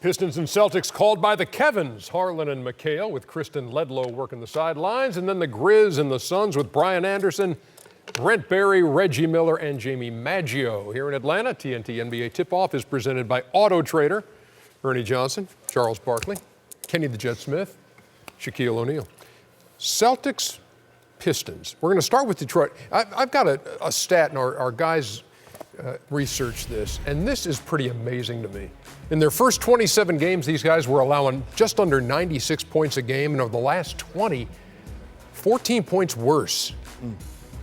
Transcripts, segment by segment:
Pistons and Celtics called by the Kevins, Harlan and McHale, with Kristen Ledlow working the sidelines, and then the Grizz and the Suns with Brian Anderson, Brent Berry, Reggie Miller, and Jamie Maggio. Here in Atlanta, TNT NBA Tip-Off is presented by Auto Trader, Ernie Johnson, Charles Barkley, Kenny the Jet Smith, Shaquille O'Neal. Celtics, Pistons. We're going to start with Detroit. I've got a stat, and our guys researched this, and this is pretty amazing to me. In their first 27 games, these guys were allowing just under 96 points a game, and over the last 20, 14 points worse.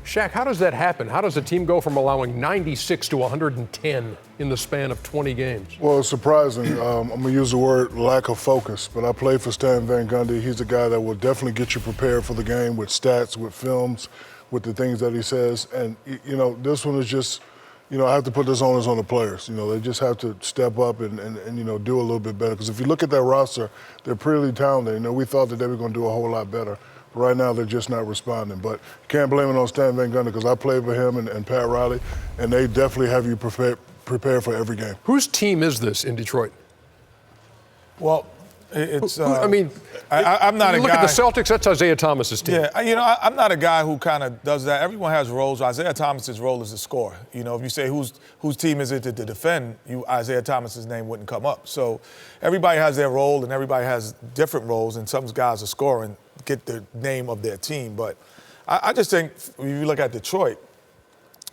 Shaq, how does that happen? How does a team go from allowing 96 to 110 in the span of 20 games? Well, it's surprising. I'm going to use the word lack of focus, but I played for Stan Van Gundy. He's a guy that will definitely get you prepared for the game with stats, with films, with the things that he says. And, you know, this one is just, you know, I have to put this onus on the players. You know, they just have to step up and you know, do a little bit better. Because if you look at that roster, they're pretty talented. You know, we thought that they were going to do a whole lot better. Right now, they're just not responding. But you can't blame it on Stan Van Gundy because I played with him and Pat Riley, and they definitely have you prepared for every game. Whose team is this in Detroit? Well, it's. I mean, I'm not a guy. Look at the Celtics. That's Isaiah Thomas's team. Yeah, you know, I'm not a guy who kind of does that. Everyone has roles. Isaiah Thomas's role is to score. You know, if you say whose team is it to defend, Isaiah Thomas's name wouldn't come up. So everybody has their role, and everybody has different roles. And some guys are scoring, get the name of their team. But I just think if you look at Detroit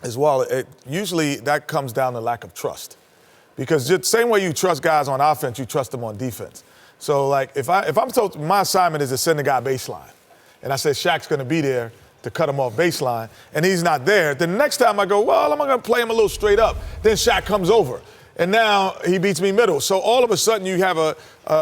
as well, usually that comes down to lack of trust. Because just the same way you trust guys on offense, you trust them on defense. So, like, if I'm told my assignment is to send a guy baseline, and I said Shaq's going to be there to cut him off baseline, and he's not there, then the next time I go, well, I'm going to play him a little straight up. Then Shaq comes over, and now he beats me middle. So all of a sudden you have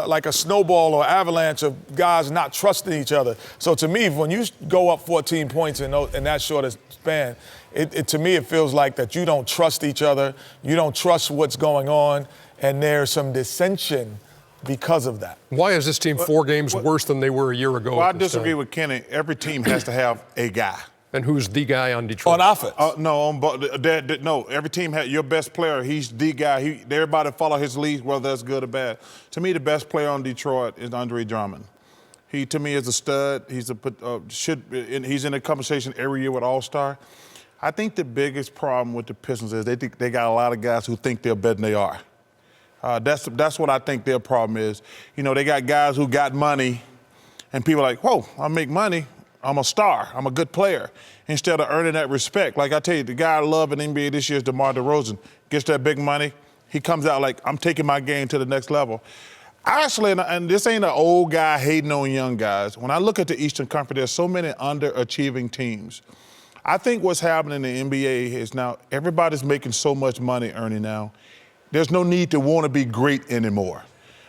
like a snowball or avalanche of guys not trusting each other. So to me, when you go up 14 points in that short span, to me it feels like that you don't trust each other, you don't trust what's going on, and there's some dissension because of that. Why is this team 4 games worse than they were a year ago? Well, I disagree with Kenny. Every team has to have a guy. And who's the guy on Detroit? On offense? No, every team has your best player. He's the guy. Everybody follow his lead, whether that's good or bad. To me, the best player on Detroit is Andre Drummond. He, to me, is a stud. He's in a conversation every year with All-Star. I think the biggest problem with the Pistons is they got a lot of guys who think they're better than they are. That's what I think their problem is. You know, they got guys who got money, and people are like, whoa, I make money. I'm a star. I'm a good player. Instead of earning that respect. Like I tell you, the guy I love in the NBA this year is DeMar DeRozan. Gets that big money. He comes out like, I'm taking my game to the next level. Actually, and this ain't an old guy hating on young guys. When I look at the Eastern Conference, there's so many underachieving teams. I think what's happening in the NBA is now everybody's making so much money earning now. There's no need to want to be great anymore.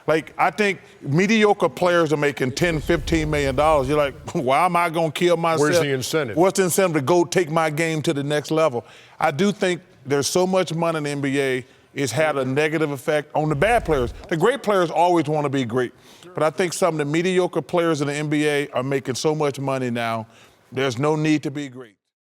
Like, I think mediocre players are making $10, $15 million. You're like, why am I going to kill myself? Where's the incentive? What's the incentive to go take my game to the next level? I do think there's so much money in the NBA, it's had a negative effect on the bad players. The great players always want to be great. But I think some of the mediocre players in the NBA are making so much money now, there's no need to be great.